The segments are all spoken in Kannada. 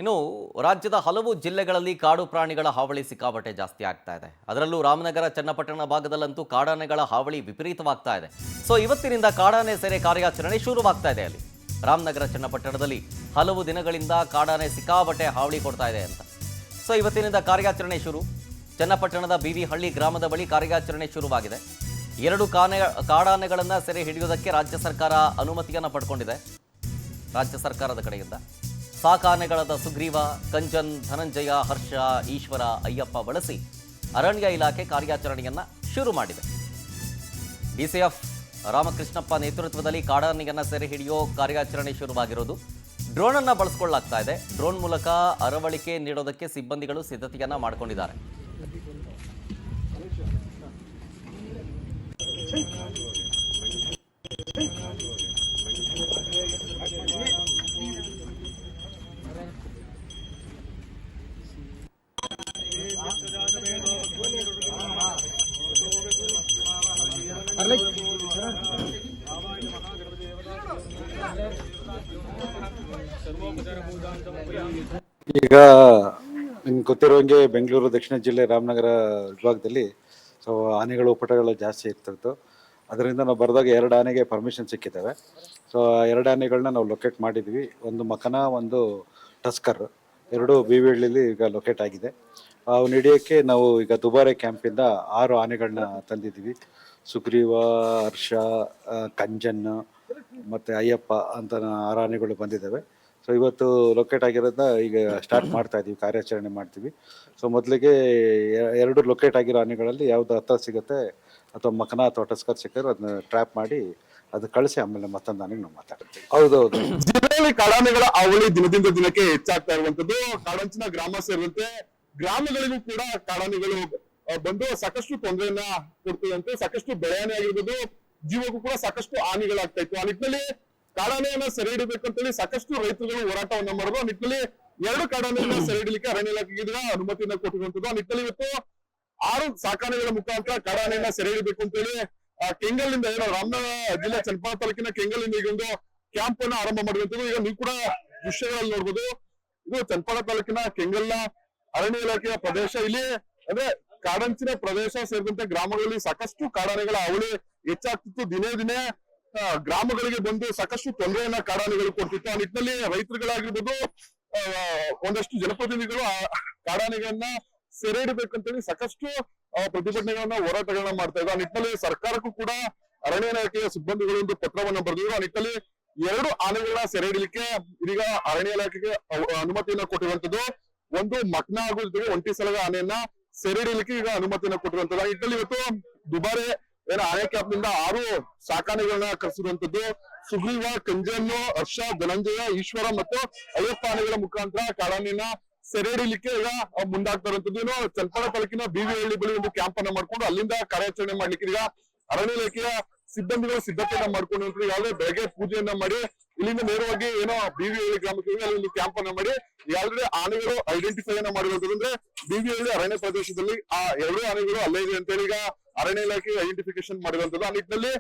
ಇನ್ನು ರಾಜ್ಯದ ಹಲವು ಜಿಲ್ಲೆಗಳಲ್ಲಿ ಕಾಡು ಪ್ರಾಣಿಗಳ ಹಾವಳಿ ಸಿಕ್ಕಾಪಟ್ಟೆ ಜಾಸ್ತಿ ಆಗ್ತಾ ಇದೆ. ಅದರಲ್ಲೂ ರಾಮನಗರ ಚನ್ನಪಟ್ಟಣ ಭಾಗದಲ್ಲಂತೂ ಕಾಡಾನೆಗಳ ಹಾವಳಿ ವಿಪರೀತವಾಗ್ತಾ ಇದೆ. ಸೊ ಇವತ್ತಿನಿಂದ ಕಾಡಾನೆ ಸೆರೆ ಕಾರ್ಯಾಚರಣೆ ಶುರುವಾಗ್ತಾ ಇದೆ. ಅಲ್ಲಿ ರಾಮನಗರ ಚನ್ನಪಟ್ಟಣದಲ್ಲಿ ಹಲವು ದಿನಗಳಿಂದ ಕಾಡಾನೆ ಸಿಕ್ಕಾಪಟ್ಟೆ ಹಾವಳಿ ಕೊಡ್ತಾ ಇದೆ ಅಂತ. ಸೊ ಇವತ್ತಿನಿಂದ ಕಾರ್ಯಾಚರಣೆ ಶುರು. ಚನ್ನಪಟ್ಟಣದ ಬಿವಿ ಹಳ್ಳಿ ಗ್ರಾಮದ ಬಳಿ ಕಾರ್ಯಾಚರಣೆ ಶುರುವಾಗಿದೆ. 2 ಕಾಡಾನೆಗಳನ್ನು ಸೆರೆ ಹಿಡಿಯುವುದಕ್ಕೆ ರಾಜ್ಯ ಸರ್ಕಾರ ಅನುಮತಿಯನ್ನು ಪಡ್ಕೊಂಡಿದೆ. ರಾಜ್ಯ ಸರ್ಕಾರದ ಕಡೆಯಿಂದ ಸಾಕಾನೆಗಳಾದ ಸುಗ್ರೀವ, ಕಂಚನ್, ಧನಂಜಯ, ಹರ್ಷ, ಈಶ್ವರ, ಅಯ್ಯಪ್ಪ ಬಳಸಿ ಅರಣ್ಯ ಇಲಾಖೆ ಕಾರ್ಯಾಚರಣೆಯನ್ನು ಶುರು ಮಾಡಿದೆ. ಡಿಸಿಎಫ್ ರಾಮಕೃಷ್ಣಪ್ಪ ನೇತೃತ್ವದಲ್ಲಿ ಕಾಡಾನೆಯನ್ನು ಸೆರೆ ಹಿಡಿಯೋ ಕಾರ್ಯಾಚರಣೆ ಶುರುವಾಗಿರೋದು. ಡ್ರೋನ್ ಅನ್ನು ಬಳಸಿಕೊಳ್ಳಲಾಗ್ತಾ ಇದೆ. ಡ್ರೋನ್ ಮೂಲಕ ಅರವಳಿಕೆ ನೀಡೋದಕ್ಕೆ ಸಿಬ್ಬಂದಿಗಳು ಸಿದ್ಧತೆಯನ್ನ ಮಾಡಿಕೊಂಡಿದ್ದಾರೆ. ಈಗ ನಿಮ್ಗೆ ಗೊತ್ತಿರುವಂಗೆ ಬೆಂಗಳೂರು ದಕ್ಷಿಣ ಜಿಲ್ಲೆ ರಾಮನಗರ ವಿಭಾಗದಲ್ಲಿ ಆನೆಗಳು ಉಪಟಗಳು ಜಾಸ್ತಿ ಇರ್ತಿತ್ತು. ಅದರಿಂದ ನಾವು ಬರೆದಾಗ 2 ಆನೆಗೆ ಪರ್ಮಿಷನ್ ಸಿಕ್ಕಿದ್ದಾವೆ. ಸೊ 2 ಆನೆಗಳನ್ನ ನಾವು ಲೊಕೇಟ್ ಮಾಡಿದ್ವಿ. ಒಂದು ಮಕನ, ಒಂದು ಟಸ್ಕರ್, 2 ಬಿವಿಹಳ್ಳಿಲಿ ಈಗ ಲೊಕೇಟ್ ಆಗಿದೆ. ಅವನ್ನ ಹಿಡಿಯೋಕ್ಕೆ ನಾವು ಈಗ ದುಬಾರೆ ಕ್ಯಾಂಪಿಂದ 6 ಆನೆಗಳನ್ನ ತಂದಿದ್ದೀವಿ. ಸುಗ್ರೀವ, ಹರ್ಷ, ಕಂಜನ್ ಮತ್ತು ಅಯ್ಯಪ್ಪ ಅಂತ 6 ಆನೆಗಳು ಬಂದಿದ್ದಾವೆ. ಸೊ ಇವತ್ತು ಲೊಕೇಟ್ ಆಗಿರೋದನ್ನ ಈಗ ಸ್ಟಾರ್ಟ್ ಮಾಡ್ತಾ ಇದ್ದೀವಿ, ಕಾರ್ಯಾಚರಣೆ ಮಾಡ್ತೀವಿ. ಸೊ ಮೊದಲಿಗೆ 2 ಲೊಕೇಟ್ ಆಗಿರೋ ಆನೆಗಳಲ್ಲಿ ಯಾವ್ದು ಹತ್ತ ಸಿಗುತ್ತೆ ಅಥವಾ ಮಕನ ಅಥವಾ ಟಸ್ಕರ್ ಸಿಕ್ಕಿದ್ರೆ ಅದನ್ನ ಟ್ರ್ಯಾಪ್ ಮಾಡಿ ಅದು ಕಳಿಸಿ ಆಮೇಲೆ ಮತ್ತೊಂದು ಆನೆಗೆ ನಾವು ಮಾತಾಡ್ತೀವಿ. ಹೌದೌದು, ಜಿಲ್ಲೆಯಲ್ಲಿ ಕಾಡಾನೆಗಳ ಅವಳಿ ದಿನದಿಂದ ದಿನಕ್ಕೆ ಹೆಚ್ಚಾಗ್ತಾ ಇರುವಂತದ್ದು. ಕಾಡಂಚಿನ ಗ್ರಾಮ ಸೇರಿದಂತೆ ಗ್ರಾಮಗಳಿಗೂ ಕೂಡ ಕಾಡಾನೆಗಳು ಬಂದು ಸಾಕಷ್ಟು ತೊಂದರೆಯನ್ನ ಕೊಡ್ತದಂತೆ. ಸಾಕಷ್ಟು ಬೆಳೆಹಾನಿ ಆಗಿರ್ಬೋದು, ಜೀವಕ್ಕೂ ಕೂಡ ಸಾಕಷ್ಟು ಹಾನಿಗಳಾಗ್ತಾ ಇತ್ತು. ಆ ನಿಟ್ಟಿನಲ್ಲಿ ಕಾಡಾನೆಯನ್ನ ಸೆರೆ ಹಿಡಿಬೇಕಂತೇಳಿ ಸಾಕಷ್ಟು ರೈತರುಗಳು ಹೋರಾಟವನ್ನ ಮಾಡೋದು. ಆ ನಿಟ್ಟಿನಲ್ಲಿ 2 ಕಾಡಾನೆಯನ್ನ ಸೆರೆ ಹಿಡಿಲಿಕ್ಕೆ ಅರಣ್ಯ ಇಲಾಖೆಗೆ ಅನುಮತಿಯನ್ನ ಕೊಟ್ಟಿರುವಂತದ್ದು. ಆ ನಿಟ್ಟಿನಲ್ಲಿ ಇವತ್ತು 6 ಸಾಕಾನೆಗಳ ಮುಖಾಂತರ ಕಾಡಾನೆಯನ್ನ ಸೆರೆ ಹಿಡಿಬೇಕು ಅಂತೇಳಿ ಕೆಂಗಲ್ನಿಂದ ಏನೋ ರಾಮನಗರ ಜಿಲ್ಲೆ ಚನ್ನಪಟ್ಟಣ ತಾಲೂಕಿನ ಕೆಂಗಲ್ನಿಂದ ಈಗ ಒಂದು ಕ್ಯಾಂಪ್ ಅನ್ನ ಆರಂಭ ಮಾಡಿರುವಂತದ್ದು. ಈಗ ನೀವು ಕೂಡ ದೃಶ್ಯಗಳಲ್ಲಿ ನೋಡ್ಬೋದು. ಇದು ಚನ್ನಪಟ್ಟಣ ತಾಲೂಕಿನ ಕೆಂಗಲ್ನ ಅರಣ್ಯ ಇಲಾಖೆಯ ಪ್ರದೇಶ. ಇಲ್ಲಿ ಅಂದ್ರೆ ಕಾಡಂಚಿನ ಪ್ರದೇಶ ಸೇರಿದಂತೆ ಗ್ರಾಮಗಳಲ್ಲಿ ಸಾಕಷ್ಟು ಕಾಡಾನೆಗಳ ಅವಳಿ ಹೆಚ್ಚಾಗ್ತಿತ್ತು. ದಿನೇ ದಿನೇ ಗ್ರಾಮಗಳಿಗೆ ಬಂದು ಸಾಕಷ್ಟು ತೊಂದರೆಯನ್ನ ಕಾಡಾನೆಗಳು ಕೊಡ್ತಿತ್ತು. ಆ ನಿಟ್ಟಿನಲ್ಲಿ ರೈತರುಗಳಾಗಿರ್ಬೋದು, ಒಂದಷ್ಟು ಜನಪ್ರತಿನಿಧಿಗಳು ಕಾಡಾನೆಗಳನ್ನ ಸೆರೆ ಹಿಡಬೇಕಂತೇಳಿ ಸಾಕಷ್ಟು ಪ್ರತಿಭಟನೆಗಳನ್ನ, ಹೋರಾಟಗಳನ್ನ ಮಾಡ್ತಾ ಇದ್ರು. ಆ ನಿಟ್ಟಿನಲ್ಲಿ ಸರ್ಕಾರಕ್ಕೂ ಕೂಡ ಅರಣ್ಯ ಇಲಾಖೆಯ ಸಿಬ್ಬಂದಿಗಳು ಒಂದು ಪತ್ರವನ್ನ ಬರೆದಿದ್ರು. ಆ ನಿಟ್ಟಿನಲ್ಲಿ 2 ಆನೆಗಳನ್ನ ಸೆರೆ ಹಿಡಿಲಿಕ್ಕೆ ಇದೀಗ ಅರಣ್ಯ ಇಲಾಖೆಗೆ ಅನುಮತಿಯನ್ನ ಕೊಟ್ಟಿರುವಂತದ್ದು. ಒಂದು ಮಕ್ನ ಹಾಗೂ ಜೊತೆಗೆ ಒಂಟಿ ಸಲಗ ಆನೆಯನ್ನ ಸೆರೆ ಹಿಡಿಲಿಕ್ಕೆ ಈಗ ಅನುಮತಿಯನ್ನ ಕೊಟ್ಟಿರುವಂತದ್ದು. ಆ ನಿಟ್ಟಿನಲ್ಲಿ ಇವತ್ತು ದುಬಾರೆ ಆನೆ ಕ್ಯಾಂಪ್ ನಿಂದ 6 ಸಾಕಾನೆಗಳನ್ನ ಕರೆಸಿರುವಂತದ್ದು. ಸುಗ್ರೀವ, ಕಂಜನ್ನು, ಹರ್ಷ, ಧನಂಜಯ, ಈಶ್ವರ ಮತ್ತು ಅಯ್ಯಪ್ಪ ಆನೆಗಳ ಮುಖಾಂತರ ಕಾಡಾನೆಯನ್ನ ಸೆರೆ ಹಿಡಿಲಿಕ್ಕೆ ಈಗ ಮುಂದಾಗ್ತಾ ಇರುವಂತದ್ದು. ಇನ್ನು ಚನ್ನಪಟ್ಟಣ ತಾಲೂಕಿನ ಬಿವಿಹಳ್ಳಿ ಬಳಿ ಒಂದು ಕ್ಯಾಂಪ್ ಅನ್ನ ಮಾಡ್ಕೊಂಡು ಅಲ್ಲಿಂದ ಕಾರ್ಯಾಚರಣೆ ಮಾಡ್ಲಿಕ್ಕೆ ಈಗ ಅರಣ್ಯ ಇಲಾಖೆಯ ಸಿಬ್ಬಂದಿಗಳು ಸಿದ್ಧತೆಯನ್ನ ಮಾಡ್ಕೊಂಡು ಈಗಾಗಲೇ ಬೆಳಗ್ಗೆ ಪೂಜೆಯನ್ನ ಮಾಡಿ ಇಲ್ಲಿಂದ ನೇರವಾಗಿ ಏನೋ ಬಿವಿಹಳ್ಳಿ ಗ್ರಾಮಕ್ಕೆ ಅಲ್ಲಿ ಒಂದು ಕ್ಯಾಂಪ್ ಅನ್ನ ಮಾಡಿ ಈಗಾಗಲೇ ಆನೆಗಳು ಐಡೆಂಟಿಫೈ ಅನ್ನ ಮಾಡಿರುವಂತದ್ದು. ಅಂದ್ರೆ ಬಿವಿಹಳ್ಳಿ ಅರಣ್ಯ ಪ್ರದೇಶದಲ್ಲಿ ಆ 2 ಆನೆಗಳು ಅಲ್ಲೇ ಇದೆ ಅಂತೇಳಿ ಈಗ ಅರಣ್ಯ ಇಲಾಖೆ ಐಡೆಂಟಿಫಿಕೇಶನ್ ಮಾಡಿರುವಂತದ್ದು. ಆ ನಿಟ್ಟಿನಲ್ಲಿ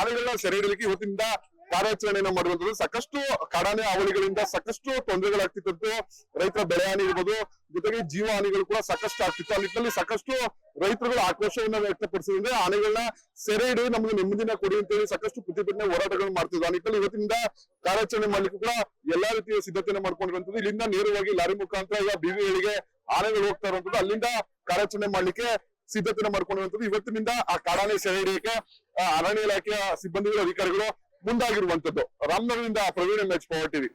ಆನೆಗಳನ್ನ ಸೆರೆ ಹಿಡಿಲಿಕ್ಕೆ ಇವತ್ತಿನಿಂದ ಕಾರ್ಯಾಚರಣೆಯನ್ನ ಮಾಡುವಂತದ್ದು. ಸಾಕಷ್ಟು ಕಾಡಾನೆ ಅವಳಿಗಳಿಂದ ಸಾಕಷ್ಟು ತೊಂದರೆಗಳಾಗ್ತಿತ್ತು. ರೈತರ ಬೆಳೆ ಹಾನಿ ಇರ್ಬೋದು, ಜೊತೆಗೆ ಜೀವ ಹಾನಿಗಳು ಕೂಡ ಸಾಕಷ್ಟು ಆಗ್ತಿತ್ತು. ಆ ನಿಟ್ಟಿನಲ್ಲಿ ಸಾಕಷ್ಟು ರೈತರುಗಳು ಆಕ್ರೋಶವನ್ನ ವ್ಯಕ್ತಪಡಿಸಿದ್ರೆ ಆನೆಗಳನ್ನ ಸೆರೆ ಹಿಡಿದು ನಮಗೆ ನೆಮ್ಮದಿನ ಕೊಡಿ ಅಂತೇಳಿ ಸಾಕಷ್ಟು ಪ್ರತಿಭಟನೆ, ಹೋರಾಟಗಳು ಮಾಡ್ತಿದ್ರು. ಆ ನಿಟ್ಟಿನಲ್ಲಿ ಇವತ್ತಿನಿಂದ ಕಾರ್ಯಾಚರಣೆ ಮಾಡ್ಲಿಕ್ಕೆ ಕೂಡ ಎಲ್ಲಾ ರೀತಿಯ ಸಿದ್ಧತೆಯನ್ನ ಮಾಡ್ಕೊಂಡಿರುವಂತದ್ದು. ಇಲ್ಲಿಂದ ನೇರವಾಗಿ ಲಾರಿ ಮುಖಾಂತರ ಈಗ ಬಿವಿಹಳ್ಳಿಗೆ ಆನೆಗಳು ಹೋಗ್ತಾ ಇರುವಂತದ್ದು. ಅಲ್ಲಿಂದ ಕಾರ್ಯಾಚರಣೆ ಮಾಡ್ಲಿಕ್ಕೆ ಸಿದ್ಧತೆಯನ್ನ ಮಾಡ್ಕೊಂಡಿರುವಂತದ್ದು. ಇವತ್ತಿನಿಂದ ಆ ಕಾಡಾನೆ ಸೆರೆ ಹಿಡಿಯಕ್ಕೆ ಅರಣ್ಯ ಇಲಾಖೆಯ ಸಿಬ್ಬಂದಿಗಳು, ಅಧಿಕಾರಿಗಳು ಮುಂದಾಗಿರುವಂತದ್ದು. ರಾಮನಗರದಿಂದ ಪ್ರವೀಣ್ MH ಪವರ್ ಟಿವಿ.